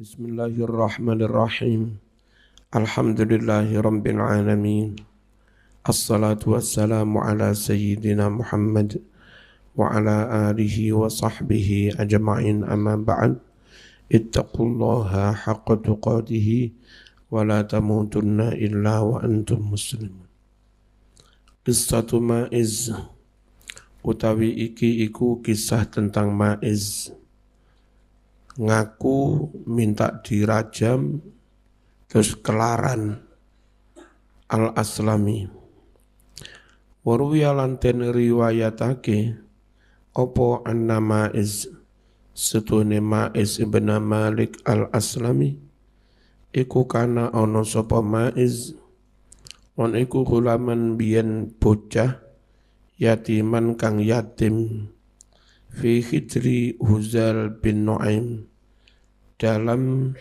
Bismillahirrahmanirrahim. Alhamdulillahi rabbil alamin. Assalatu wassalamu ala sayyidina Muhammad wa ala alihi wa sahbihi ajma'in amma ba'd. Ittaqullaha haqqa tuqatih wa la tamutunna illa wa antum muslimun. Qissatu Ma'iz, utawi iki iku kisah tentang Ma'iz. Ngaku minta dirajam terus kelaran Al-Aslami. Warwiya lanten riwayatake opo anna Ma'iz setune Ma'iz ibn Malik Al-Aslami iku kana ono sapa Ma'iz on iku gulaman biyen bocah yatiman kang yatim fi hijri Huzal bin Nu'aim, dalam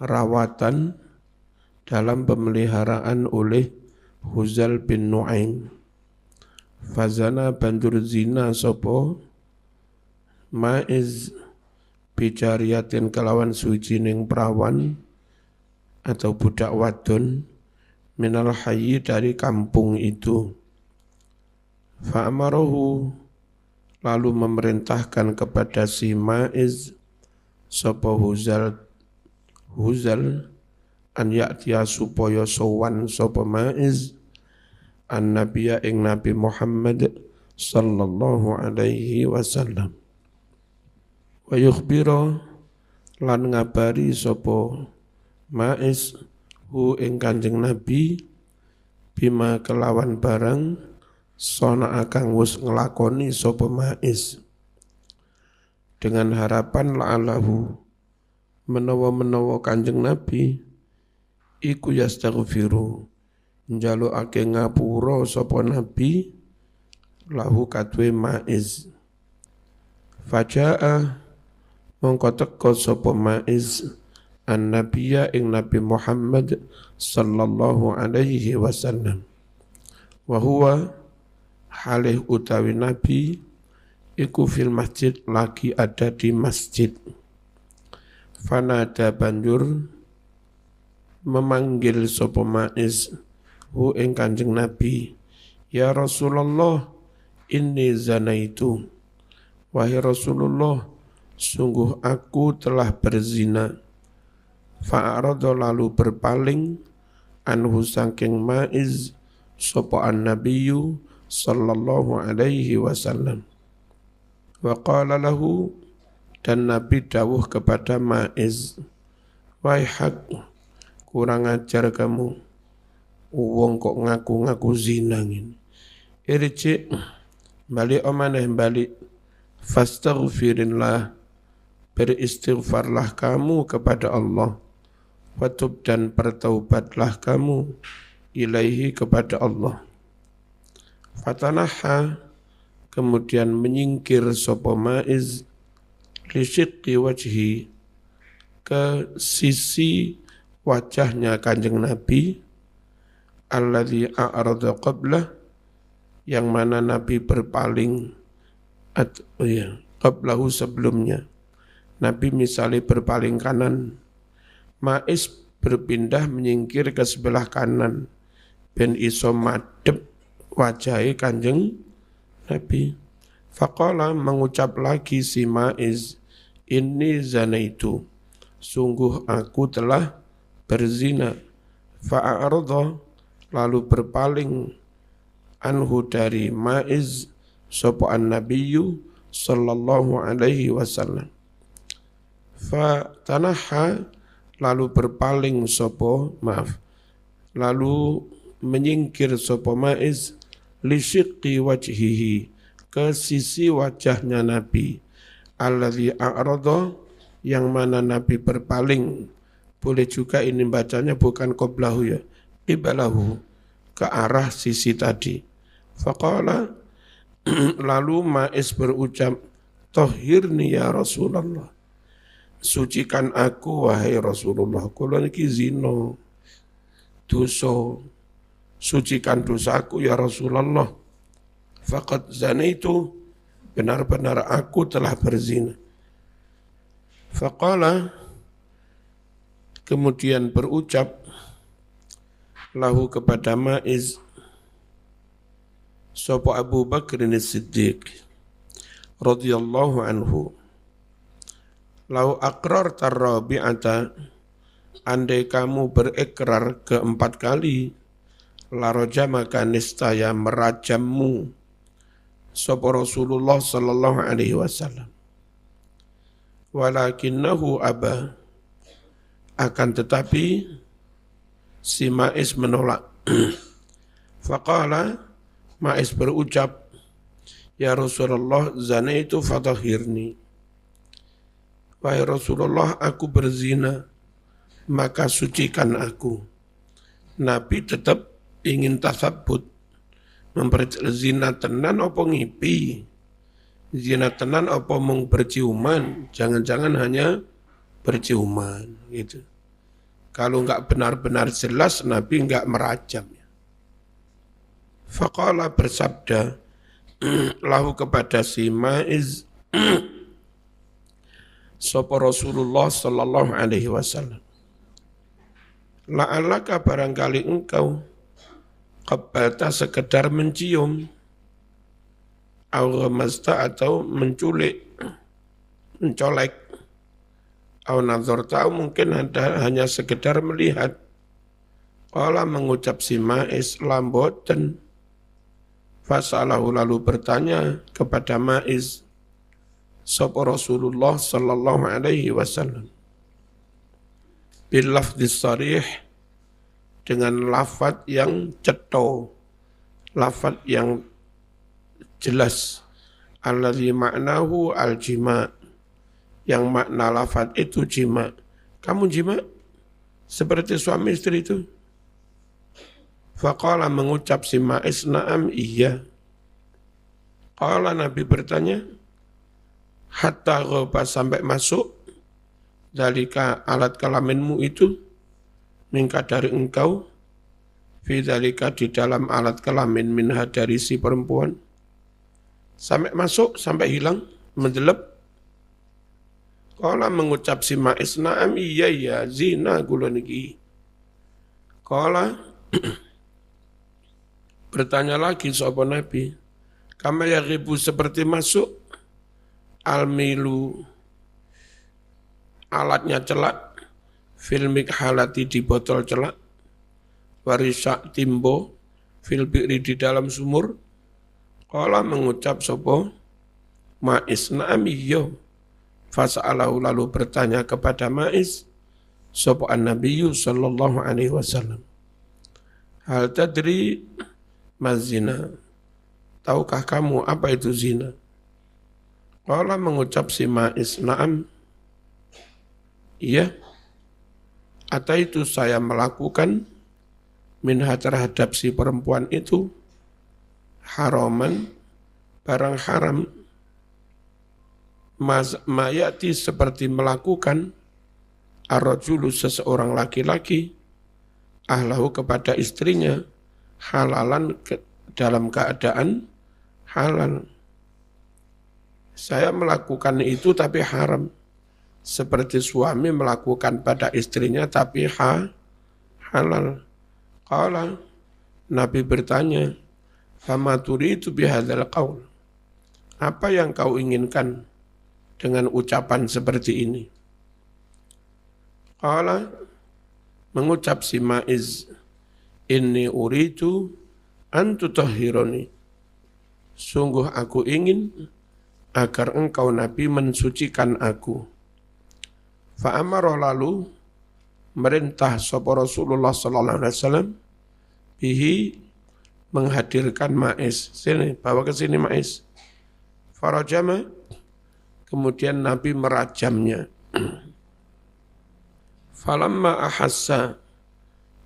rawatan, dalam pemeliharaan oleh Huzal bin Nu'aim. Fazana bandur zina sopo Ma'iz bicariatin kelawan sucining perawan atau budak wadon minal hayyi dari kampung itu. Fa'amarohu, lalu memerintahkan kepada si Ma'iz sapa Huzal an ya'tiya supaya sowan sapa Ma'iz an nabiya ing Nabi Muhammad sallallahu alaihi wasallam wa yukhbira lan ngabari sapa Ma'iz hu ing Kanjeng Nabi bima kelawan barang sona akang wus ngelakoni sapa Ma'iz, dengan harapan la'alahu menawa Kanjeng Nabi iku yastaghfiru njalukake ngapura sapa Nabi lahu kadwe Ma'iz. Faja'a mongko teka sapa Ma'iz an nabiyya ing Nabi Muhammad sallallahu alaihi wasallam wa huwa halih utawi Nabi iku fil masjid lagi ada di masjid. Fanada banjur memanggil sapa Ma'iz hu ing Kanjeng Nabi, ya Rasulullah inni zanaitu, wahai Rasulullah sungguh aku telah berzina. Fa'arada lalu berpaling anhu saking Ma'iz sapa an-nabiyyu sallallahu alaihi wasallam. Wa qala lahu, dan Nabi dawuh kepada Ma'iz, waihak, kurang ajar kamu, wong kok ngaku-ngaku zina ngene. Irji, balik omaneh balik, fastaghfirillah, beristighfarlah kamu kepada Allah, watub dan bertaubatlah kamu ilaihi kepada Allah. Fatanaha, kemudian menyingkir sapa Ma'iz li syiqqi wajhi, ke sisi wajahnya Kanjeng Nabi, alladzi a'rada qablah, yang mana Nabi berpaling qablahu sebelumnya. Nabi misalnya berpaling kanan, Ma'iz berpindah menyingkir ke sebelah kanan ben iso madhep wajahi Kanjeng Nabi. Faqala, mengucap lagi si Ma'iz, inni zanaitu, sungguh aku telah berzina. Fa'arada, lalu berpaling anhu dari Ma'iz sapa an-nabiyyu sallallahu alaihi wasallam. Fatanaha, lalu berpaling lalu menyingkir sapa Ma'iz li syiqqi wajhihi, ke sisi wajahnya Nabi, alladzi a'rada, yang mana Nabi berpaling. Boleh juga ini bacanya bukan qiblahu ya, qiblahu, ke arah sisi tadi. Faqala, lalu Ma'iz berucap, tahhirni ya Rasulullah, sucikan aku wahai Rasulullah, kula niki zina dosa, sucikan dosaku ya Rasulullah. Faqad zanaitu, benar-benar aku telah berzina. Faqala, Kemudian berucap lahu kepada Ma'iz sapa Abu Bakr As-Siddiq radhiyallahu anhu, lau aqrar tarrabi'ata, andai kamu berikrar keempat kali, la rajamaka niscaya merajammu sapa Rasulullah sallallahu alaihi wasallam, walakinnahu aba, akan tetapi si Ma'iz menolak. Faqala, Ma'iz berucap, ya Rasulullah zanaitu fatahhirni, wahai Rasulullah aku berzina maka sucikan aku. Nabi tetap ingin tasabbut, zina tenan apa ngipi, zina tenan apa mung berciuman, jangan-jangan hanya berciuman gitu. Kalau enggak benar-benar jelas Nabi enggak merajam. Faqala bersabda lahu kepada si Ma'iz sapa Rasulullah sallallahu alaihi wasallam, la'allaka barangkali engkau qabbalta sekedar mencium, au ghamasta atau menculik, mencolek, au nazarta mungkin hanya sekedar melihat. Qala mengucap si Ma'iz lamboten. Fasalahu lalu bertanya kepada Ma'iz sapa Rasulullah sallallahu alaihi wasallam bil lafdz sharih, dengan lafaz yang cetha, lafaz yang jelas, alladzi ma'nahu al-jima', yang makna lafaz itu jima'. Kamu jima' seperti suami istri itu? Faqala mengucap si Ma'iz na'am iya. Qala Nabi bertanya, hatta ghaba sampai masuk dalika alat kelaminmu itu, mingka dari engkau, fi dalika di dalam alat kelamin minha dari si perempuan, sampai masuk, sampai hilang, mendelep. Qala mengucap si Ma'iz na'am iya ya zina kula niki. Qala bertanya lagi sapa Nabi, kama yaghibu seperti masuk, almilu alatnya celak, fil mikhalati di botol celak, warisak timbo, fil bi'ri di dalam sumur. Qala mengucap sapa Ma'iz na'am iya. Fasa'alahu lalu bertanya kepada Ma'iz sapa an-nabiyyu sallallahu alaihi wasallam, hal tadri mazina, tahukah kamu apa itu zina? Qala mengucap si Ma'iz na'am iya, ataitu saya melakukan minha terhadap si perempuan itu haraman, barang haram, mayati seperti melakukan ar-rajulu seseorang laki-laki ahlahu kepada istrinya halalan dalam keadaan halal. Saya melakukan itu tapi haram, seperti suami melakukan pada istrinya tapi halal. Qala, Nabi bertanya, fama turidu bihadzal qaul, apa yang kau inginkan dengan ucapan seperti ini? Qala, mengucap si Ma'iz, inni uridu an tutahhirani, sungguh aku ingin agar engkau Nabi mensucikan aku. Fa'amara lalu merintah sapa Rasulullah sallallahu alaihi wasallam bihi, menghadirkan Ma'iz. Sini, bawa ke sini Ma'iz. Farajama, kemudian Nabi merajamnya. Falamma ahassa,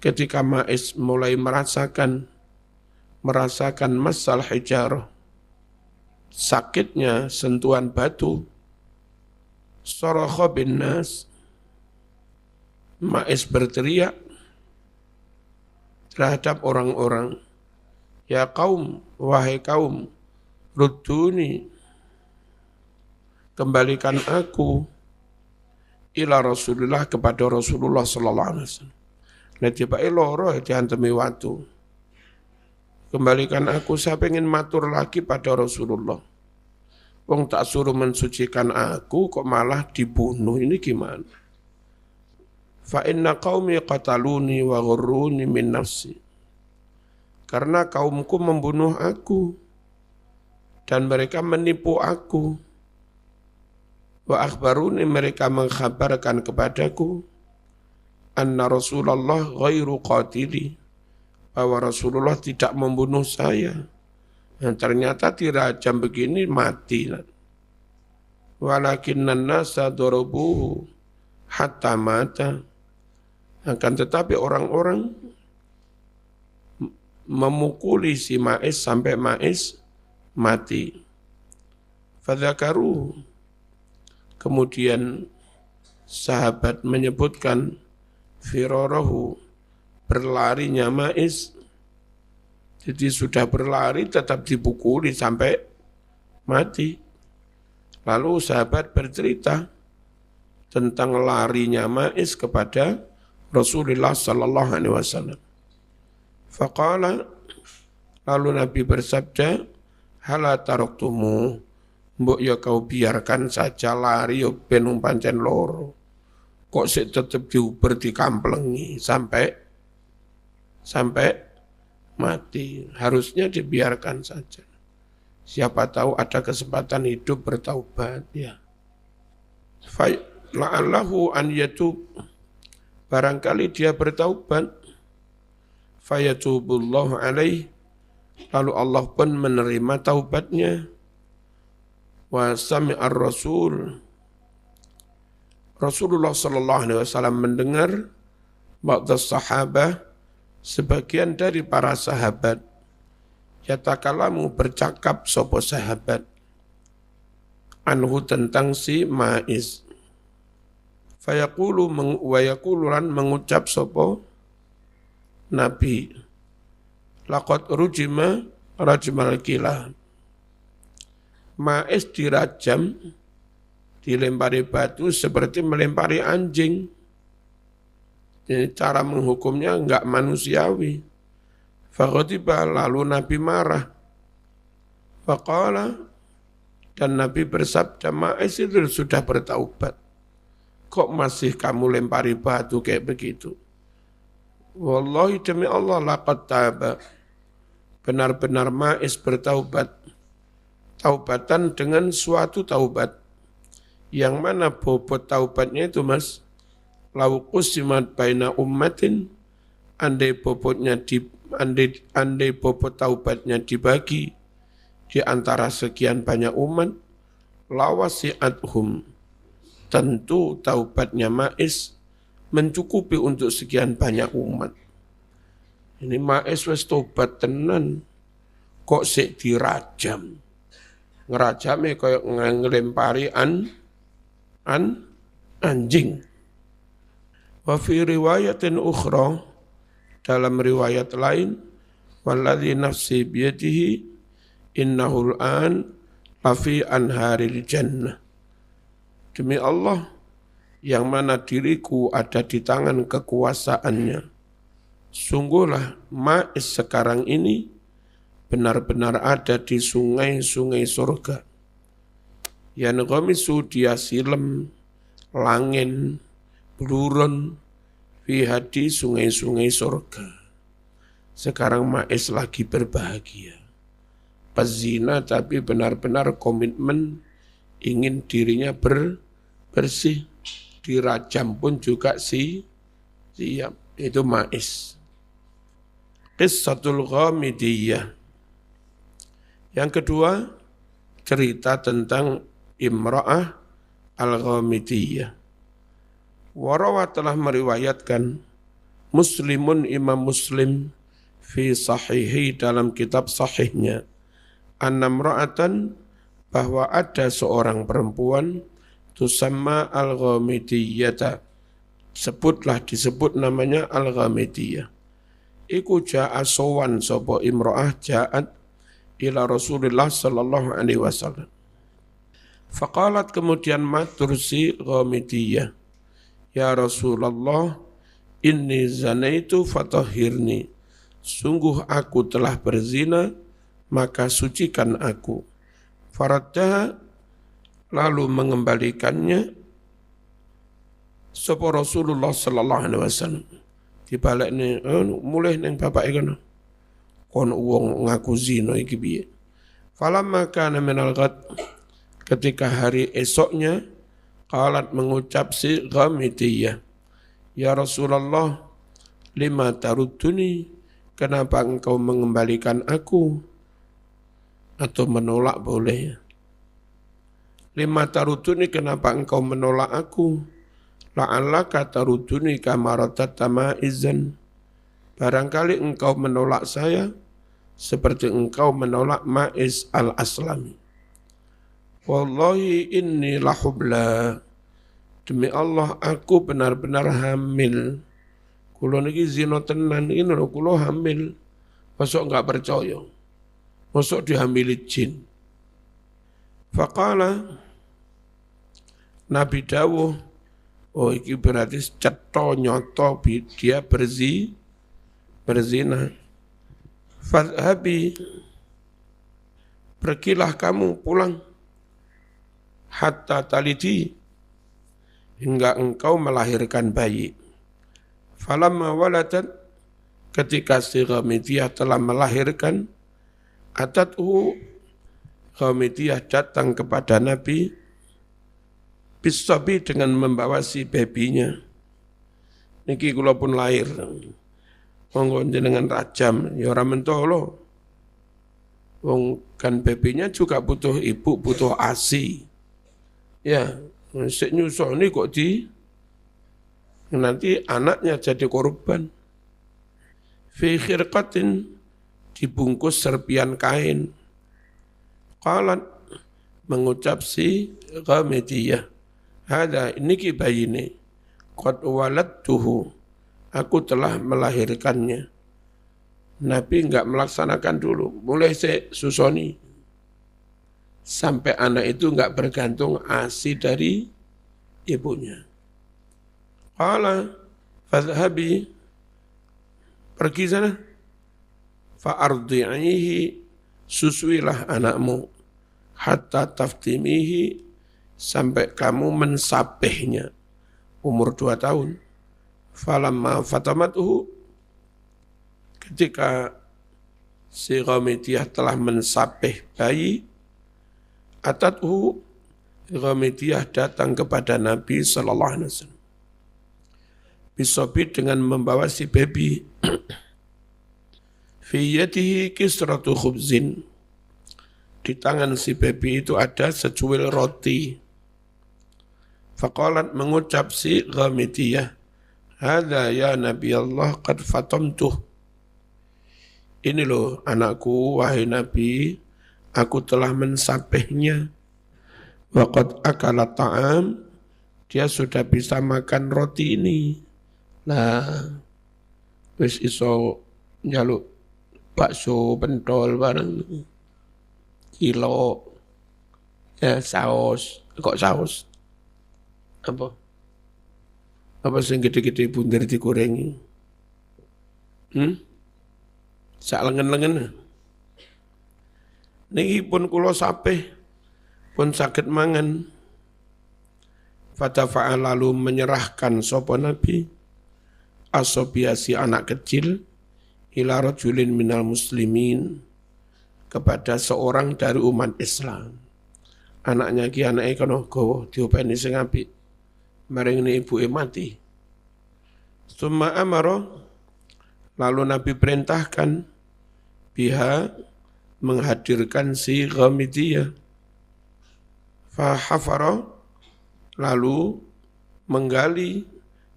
ketika Ma'iz mulai merasakan masal hijarah, sakitnya sentuhan batu, sarakha bin nas, Ma'iz berteriak terhadap orang-orang, ya kaum, wahai kaum, rudduni, kembalikan aku, ila Rasulullah kepada Rasulullah sallallahu alaihi wasallam. Nek tibake loro diantemi watu. Kembalikan aku, saya pengen matur lagi pada Rasulullah. Wong tak suruh mensucikan aku kok malah dibunuh, ini gimana? Fa inna qaumi qataluni wa ghurruni min nafsi. Karena kaumku membunuh aku dan mereka menipu aku. Wa akhbaruni, mereka mengkhabarkan kepadaku anna Rasulullah ghairu qatili, bahwa Rasulullah tidak membunuh saya. Dan ternyata dirajam begini mati. Walakinnan nasa darabuhu hatta mata. Akan tetapi orang-orang memukuli si Ma'is sampai Ma'is mati. Fadzakaru, kemudian sahabat menyebutkan firarahu, berlarinya Ma'is. Jadi sudah berlari tetap dipukuli sampai mati. Lalu sahabat bercerita tentang larinya Ma'is kepada Rasulullah sallallahu alaihi wasallam. Faqala, lalu Nabi bersabda, hala taraktumu, mbok ya kau biarkan saja lari yo ben pancen loro. Kok sik tetep diuber dikamplengi sampai mati. Harusnya dibiarkan saja. Siapa tahu ada kesempatan hidup bertaubat ya. La'allahu an yatub, barangkali dia bertaubat. Fayatubullahu alaih, lalu Allah pun menerima taubatnya. Wa sami'ar rasul, Rasulullah sallallahu alaihi wasallam mendengar ba'da sahabah, sebagian dari para sahabat, yatakalamu, bercakap sopo sahabat, anhu, tentang si Ma'is. Fayaqulu wa yaqululan, mengucap sopo Nabi, laqad rujima rajmal kila. Ma'is dirajam, dilempari batu seperti melempari anjing. Jadi cara menghukumnya enggak manusiawi. Faghadiba, lalu Nabi marah. Faqala, dan Nabi bersabda, Ma'is itu sudah bertaubat. Kok masih kamu lempari batu kayak begitu? Wallahi demi Allah, laqad taba, benar-benar Ma'is bertaubat. Taubatan dengan suatu taubat. Yang mana bobot taubatnya itu, Mas? Lau qusimat baina ummatin, andai bobot taubatnya dibagi di antara sekian banyak umat, lawasi'athum, tentu taubatnya Ma'is mencukupi untuk sekian banyak umat. Ini Ma'is wis tobat tenan, kok sik dirajam. Ngerajame koyo ngelempari anjing. Wa fi riwayatin ukhra, dalam riwayat lain, walladzi nafsi biyadihi innahu al-an lafi anharil jannah. Demi Allah, yang mana diriku ada di tangan kekuasaannya, sungguhlah Ma'is sekarang ini benar-benar ada di sungai-sungai surga. Yan ghamisu, dia silem, langin, blurun, fi hadi, sungai-sungai surga. Sekarang Ma'is lagi berbahagia. Pezina tapi benar-benar komitmen ingin dirinya bersih. Dirajam pun juga siap. Itu Ma'is. Qissatul Ghamidiyah. Yang kedua, cerita tentang Imra'ah Al-Ghamidiyah. Warawa, telah meriwayatkan Muslimun, Imam Muslim, fi sahihi, dalam kitab sahihnya, annamra'atan, bahwa ada seorang perempuan, tusamma al-Ghamidiyata, disebut namanya al-Ghamidiyah. Iku ja'a sowan sopo imra'ah ja'at ila Rasulullah sallallahu alaihi wasallam. Faqalat, kemudian matur si Ghamidiyah, Ya Rasulullah, inni zanaitu fatahhirni. Sungguh aku telah berzina, maka sucikan aku. Faraddaha, lalu mengembalikannya sapa Rasulullah sallallahu alaihi wasallam. Dibalekne, mulih ning bapake kono. Kon wong ngaku zina iki piye? Falamma kana minal ghad, ketika hari esoknya, qalat mengucap si Ghamidiyah, ya Rasulullah, lima tarudduni, kenapa engkau mengembalikan aku? Atau menolak boleh. Lima tarudduni, kenapa engkau menolak aku? La'allaka tarudduni kama raddatta ma'izan. Barangkali engkau menolak saya seperti engkau menolak Ma'iz al-Aslami. Wallahi inni lahubla. Demi Allah aku benar-benar hamil. Kulo niki zina tenan ini lho, kulo hamil. Masuk enggak percaya. Masuk dihamili jin. Faqala, Nabi dawuh, oh iki berarti cetha nyoto dia berzina. Fadhabi, pergilah kamu pulang. Hatta talidi, hingga engkau melahirkan bayi. Falamma waladat, ketika si Ghamidiyah telah melahirkan, atathu, Ghamidiyah datang kepada Nabi, bisabi, dengan membawa si bebinya. Niki kula pun lahir. Monggo jenengan rajam, ya ora mentolo. Wong kan bebinya juga butuh ibu, butuh ASI. Ya, sik nyusoni kok nanti anaknya jadi korban. Fi khirqatin, dibungkus serpian kain. Qalat, mengucap si Ghamidiyah, hada niki bayine, qad waladtuhu, aku telah melahirkannya. Nabi enggak melaksanakan dulu, mulai susoni. Sampai anak itu enggak bergantung ASI dari ibunya. Qala, fadhhabi, pergi sana. Fa'ardi'ihi, susuilah anakmu. Hatta taftimihi, sampai kamu mensapihnya. Umur 2 tahun. Falamma fatamatuhu, ketika si Ghamidiyah telah mensapih bayi, atathu, Ghamidiyah datang kepada Nabi sallallahu alaihi wasallam. Bisobi, dengan membawa si baby. Fi yadihi kisratu khubzin, di tangan si baby itu ada secuil roti. Faqalat, mengucap si Ghamidiyah, hadza ya Nabi Allah qad fatamtuh. Ini loh anakku, wahai Nabi, aku telah mensapihnya. Wa qad akala ta'am, dia sudah bisa makan roti ini. Nah, wis iso njaluk bakso pentol bareng, kilo, ya saus, kok saus? Apa sing gede-gede bunder dikurangi? Sak lengen-lengen. Niki pun kula sapih, pun saged mangan. Fatafa'a, lalu menyerahkan sapa Nabi asobiasi anak kecil ila rajulin minal muslimin, kepada seorang dari umat Islam. Anaknya ki anake kono gawa diopeni sing apik. Maring ibuke mati. Summa amara, lalu Nabi perintahkan biha, menghadirkan si Ghamidiyah. Fa hafara, lalu menggali,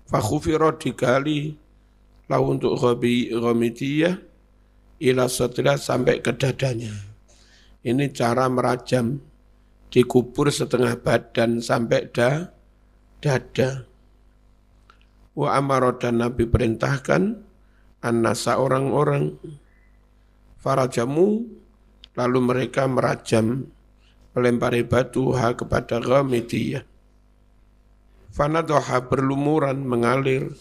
fa khufira, digali, lalu untuk Ghamidiyah ila sadra, sampai ke dadanya. Ini cara merajam, dikubur setengah badan sampai dada. Wa amara, dan Nabi perintahkan an-nasa, orang-orang, farajamu, lalu mereka merajam, melempari batu kepada Ghamidiyah. Fanadoha berlumuran mengalir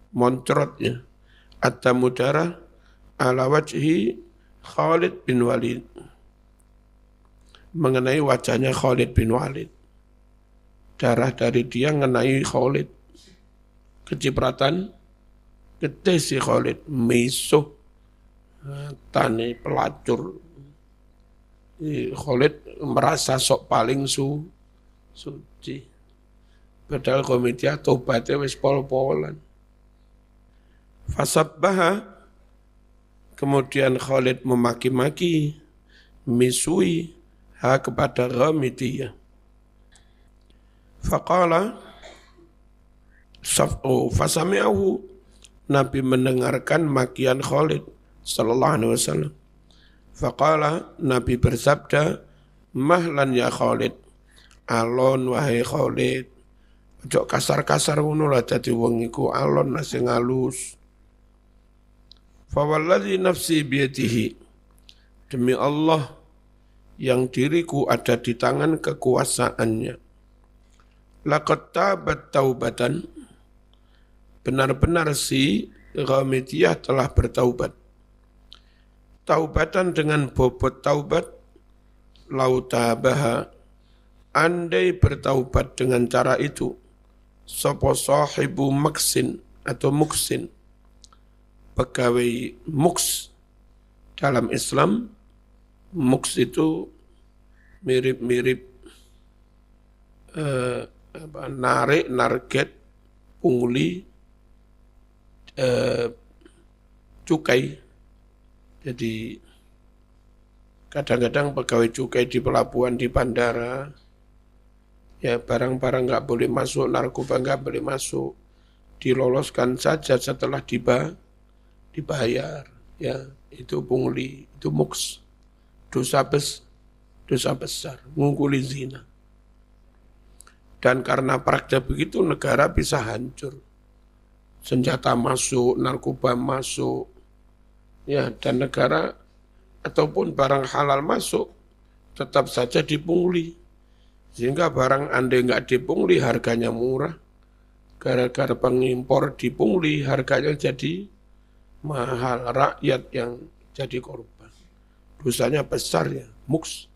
moncrotnya at-damu darah ala wajhi Khalid bin Walid, mengenai wajahnya Khalid bin Walid. Darah dari dia mengenai Khalid, kecipratan gede si Khalid, misuh tani pelacur. Khalid merasa sok paling suci. Padahal komitia tobatnya wis pol-polan. Fasabbaha, kemudian Khalid memaki-maki, misui ha kepada Ghamidiyah. Faqala fasami'ahu, Nabi mendengarkan makian Khalid sallallahu alaihi wasallam. Faqala, Nabi bersabda, mahlan ya Khalid, alon wahai Khalid. Ojo kasar-kasar ngono lah dadi wong iku, alon sing halus. Fa wallazi nafsi biyadihi, demi Allah yang diriku ada di tangan kekuasaannya. Laqad tabat taubatan, benar-benar si Ghamidiyah telah bertaubat. Taubatan dengan bobot taubat, lautabaha, andai bertaubat dengan cara itu, sapa sahibu maksin atau muksin, pegawai muks dalam Islam. Muks itu mirip-mirip narik, narget, pungli, cukai. Jadi kadang-kadang pegawai cukai di pelabuhan, di bandara, ya barang-barang nggak boleh masuk, narkoba nggak boleh masuk, diloloskan saja setelah dibayar. Ya, itu pungli, itu muks, dosa besar, ngungkuli zina. Dan karena praktek begitu negara bisa hancur. Senjata masuk, narkoba masuk, ya, dan negara ataupun barang halal masuk tetap saja dipungli. Sehingga barang andai nggak dipungli harganya murah. Gara-gara pengimpor dipungli harganya jadi mahal, rakyat yang jadi korban. Dosanya besar ya, muks.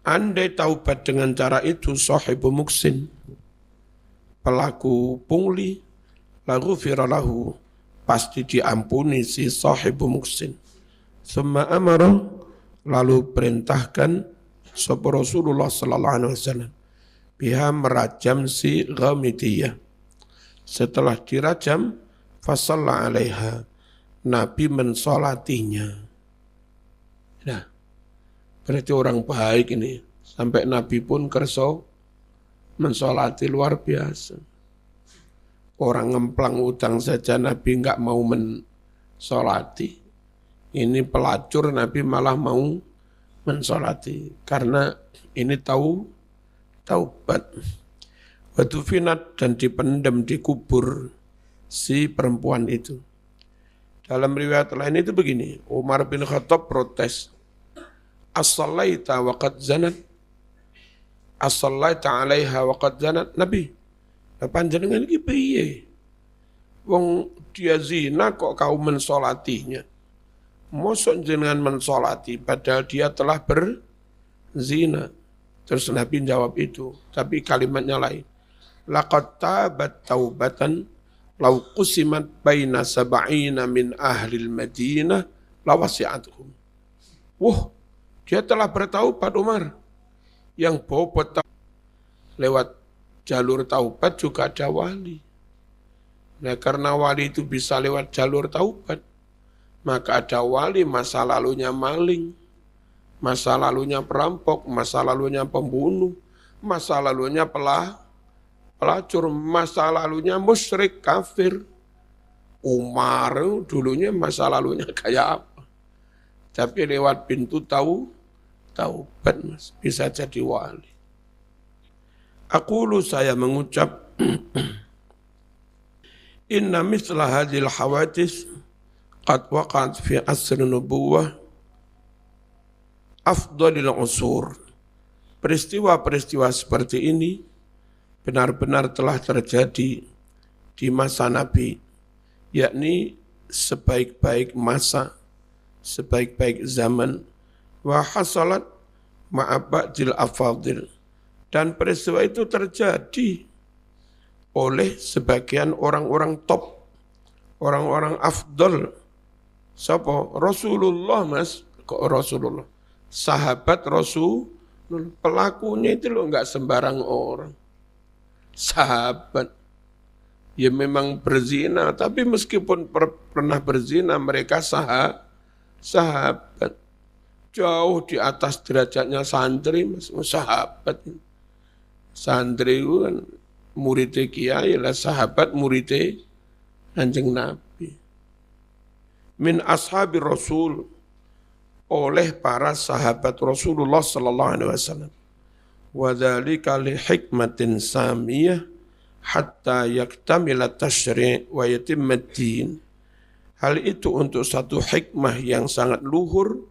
Andai taubat dengan cara itu, sahibu muksin, pelaku pungli, lagu firalahu, pasti diampuni si sahibu muksin. Summa amara, lalu perintahkan sapa Rasulullah sallallahu alaihi wasallam biha merajam si Ghamidiyah. Setelah dirajam, fasalla alaiha, Nabi mensolatinya. Nah, berarti orang baik ini, sampai Nabi pun kerso mensolati, luar biasa. Orang ngemplang utang saja Nabi enggak mau mensolati. Ini pelacur Nabi malah mau mensolati. Karena ini taubat. Batu finat dan dipendam, dikubur si perempuan itu. Dalam riwayat lain itu begini, Umar bin Khattab protes. As-sallaita wa qad zanat, as-sallaita alaiha wa qad zanat. Nabi, panjenengan iki piye? Wong dia zina kok kau mensolatinya? Mosok jenengan mensolati padahal dia telah berzina. Terus Nabi jawab itu, tapi kalimatnya lain. Laqad tabat taubatan law qusimat baina sab'ina min ahlil Madinah lawasi'atuhum. Wah, dia telah bertaubat Umar. Yang bobot lewat jalur taubat juga ada wali. Nah, karena wali itu bisa lewat jalur taubat, maka ada wali masa lalunya maling, masa lalunya perampok, masa lalunya pembunuh, masa lalunya pelacur, masa lalunya musyrik, kafir. Umar dulunya masa lalunya kayak apa? Tapi lewat pintu taubat mas, bisa jadi wali. Aqulu, saya mengucap, inna mithla hadhil hawadis qad waqa'at fi asr nubuwah afdalil usur. Peristiwa-peristiwa seperti ini benar-benar telah terjadi di masa Nabi, yakni sebaik-baik masa, sebaik-baik zaman, wa hasalat ma'abadil afadil, dan peristiwa itu terjadi oleh sebagian orang-orang top, orang-orang afdol. Siapa? Rasulullah, Mas. Kok Rasulullah? Sahabat Rasul, pelakunya itu loh enggak sembarang orang. Sahabat. Ya memang berzina, tapi meskipun pernah berzina, mereka sahabat. Jauh di atas derajatnya santri, Mas. Sahabat. Santri itu kan murid kiai lah, sahabat murid Kanjeng Nabi. Min ashabi Rasul, oleh para sahabat Rasulullah sallallahu alaihi wasallam. Wa dzalika li hikmatin samiyah hatta yaktamila tasyri' wa yatimma ad-din. Hal itu untuk satu hikmah yang sangat luhur,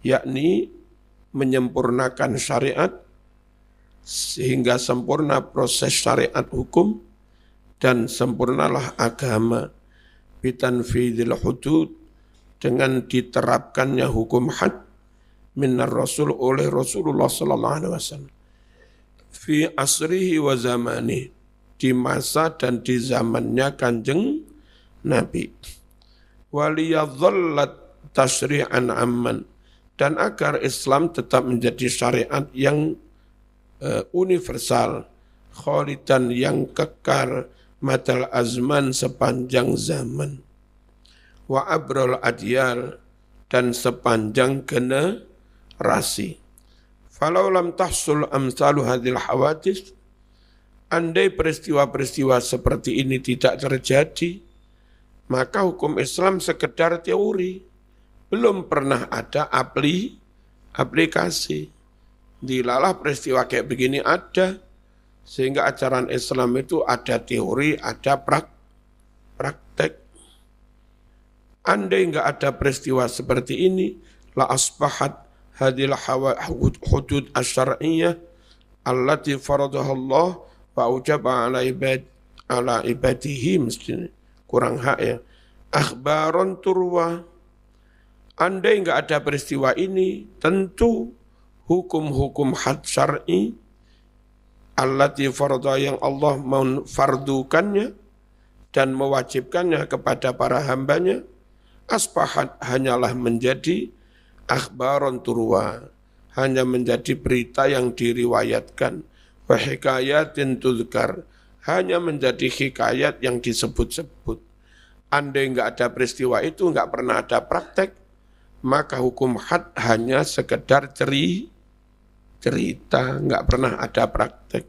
yakni menyempurnakan syariat sehingga sempurna proses syariat hukum dan sempurnalah agama bitanfidil hudud, dengan diterapkannya hukum had minar rasul oleh Rasulullah sallallahu alaihi wasallam fi asrihi wa zamani, di masa dan di zamannya Kanjeng Nabi. Waliyadhallat tasyri'an amman, dan agar Islam tetap menjadi syariat yang universal, khalidan yang kekal, madal azman sepanjang zaman, wa abrol adyal, dan sepanjang generasi. Falau lam tahsul amsalu hadil hawadis, andai peristiwa-peristiwa seperti ini tidak terjadi, maka hukum Islam sekedar teori, belum pernah ada aplikasi. Dilalah peristiwa kayak begini ada, sehingga ajaran Islam itu ada teori, ada praktek. Andai enggak ada peristiwa seperti ini, la asbahat hadil hudud asyar'iyyah allati faradaha Allah wa ujaba ala ibadihi, mesti kurang hak ya. Akhbaron turwa. Andai enggak ada peristiwa ini, tentu hukum-hukum had syar'i allati farada, yang Allah memfardukannya dan mewajibkannya kepada para hambanya, asbahat, hanyalah menjadi akhbaron turwa, hanya menjadi berita yang diriwayatkan, wa hikayatin tuzkar, hanya menjadi hikayat yang disebut-sebut. Andai enggak ada peristiwa itu, enggak pernah ada praktek, maka hukum had hanya sekedar cerita, enggak pernah ada praktek.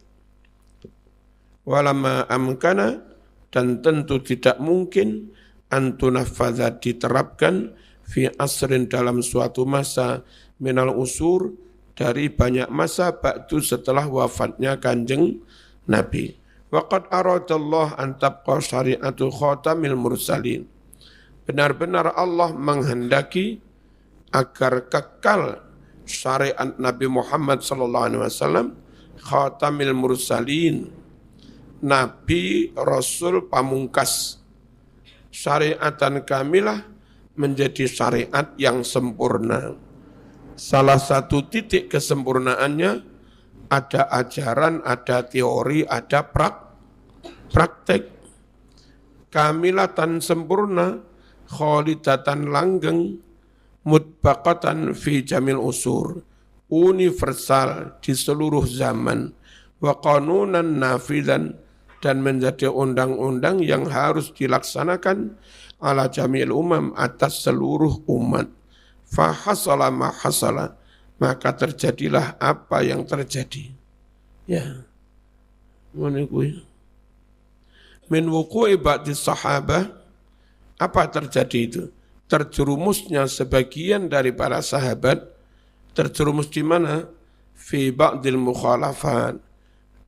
Walama amkana, dan tentu tidak mungkin antunafadha, diterapkan fi asrin, dalam suatu masa, minal usur, dari banyak masa, ba'du, setelah wafatnya Kanjeng Nabi. Waqad aradallah an tabqa syari'atu khatamil mursalin, benar-benar Allah menghendaki agar kekal syariat Nabi Muhammad sallallahu alaihi wasallam, khatamil mursalin, Nabi Rasul pamungkas, syariatan kamilah, menjadi syariat yang sempurna. Salah satu titik kesempurnaannya, ada ajaran, ada teori, ada praktek. Kamilatan sempurna, khalidatan langgeng, mutbaqatan fi jamil usur, universal di seluruh zaman, wa qanunan nafidan, dan menjadi undang-undang yang harus dilaksanakan ala jamil umam, atas seluruh umat. Fa hasala ma hasala, maka terjadilah apa yang terjadi. Ya, mana kuwi? Min wuqu'i ba'di sahabah, apa terjadi itu? Terjerumusnya sebagian dari para sahabat, terjerumus di mana? Fi ba'dil mukhalafat,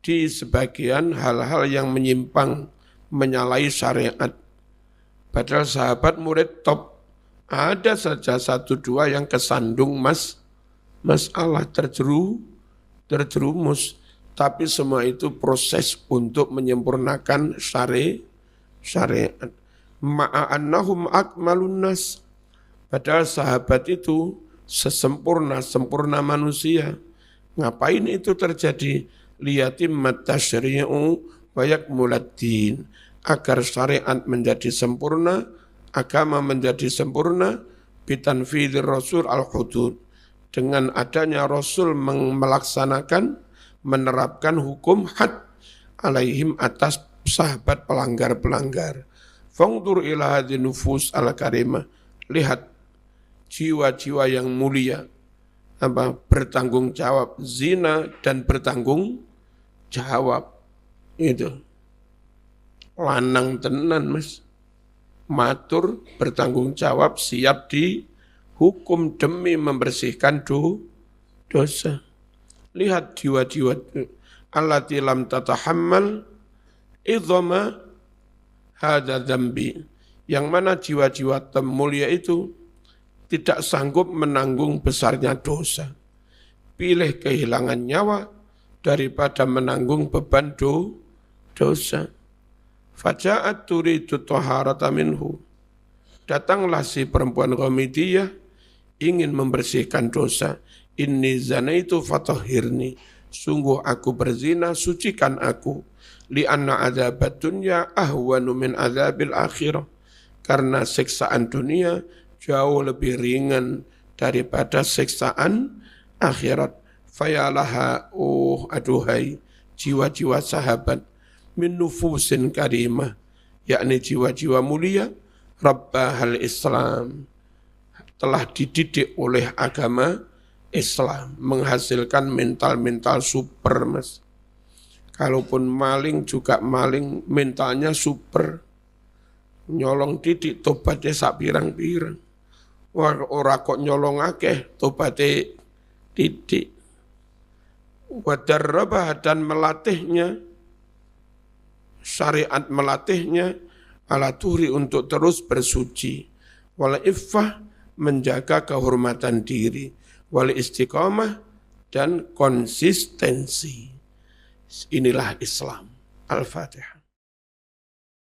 di sebagian hal-hal yang menyimpang, menyalahi syariat. Padahal sahabat murid top, ada saja satu dua yang kesandung masalah, terjerumus, Tapi semua itu proses untuk menyempurnakan syariat. Ma'annahum akmalun nas. Padahal sahabat itu sempurna manusia. Ngapain itu terjadi? Liyatimmat tasyri'u wa yakmuladdin. Agar syariat menjadi sempurna, agama menjadi sempurna, bitanfidzir rasul al-hudud. Dengan adanya Rasul melaksanakan, menerapkan hukum had alaihim atas sahabat pelanggar-pelanggar. Fangdur ila hadhi nufus al-karimah. Lihat jiwa-jiwa yang mulia, bertanggung jawab, zina dan bertanggung jawab. Itu lanang tenan mas, matur, bertanggung jawab, siap dihukum demi membersihkan dosa. Lihat jiwa-jiwa allati lam tatahammal idhama hadza dzambi, yang mana jiwa-jiwa mulia itu tidak sanggup menanggung besarnya dosa. Pilih kehilangan nyawa daripada menanggung beban dosa. Faja'at turidu taharata minhu. Datanglah si perempuan Ghamidiyah ingin membersihkan dosa. Inni zanaitu fatahhirni. Sungguh aku berzina, sucikan aku. Li'anna azabat dunya ahwanu min azabil akhirah. Karena siksaan dunia jauh lebih ringan daripada siksaan akhirat. Fayalaha, aduhai, jiwa-jiwa sahabat, min nufusin karimah, yakni jiwa-jiwa mulia, rabbahal Islam, telah dididik oleh agama Islam, menghasilkan mental-mental super mas. Kalaupun maling juga maling mentalnya super. Nyolong titik tobatnya sak pirang-pirang. Ora kok nyolong akeh tobatnya titik. Wadarrabah, dan melatihnya, syariat melatihnya ala tuhri untuk terus bersuci, wal iffah menjaga kehormatan diri, wal istiqamah dan konsistensi. Inilah Islam. Al-Fatihah.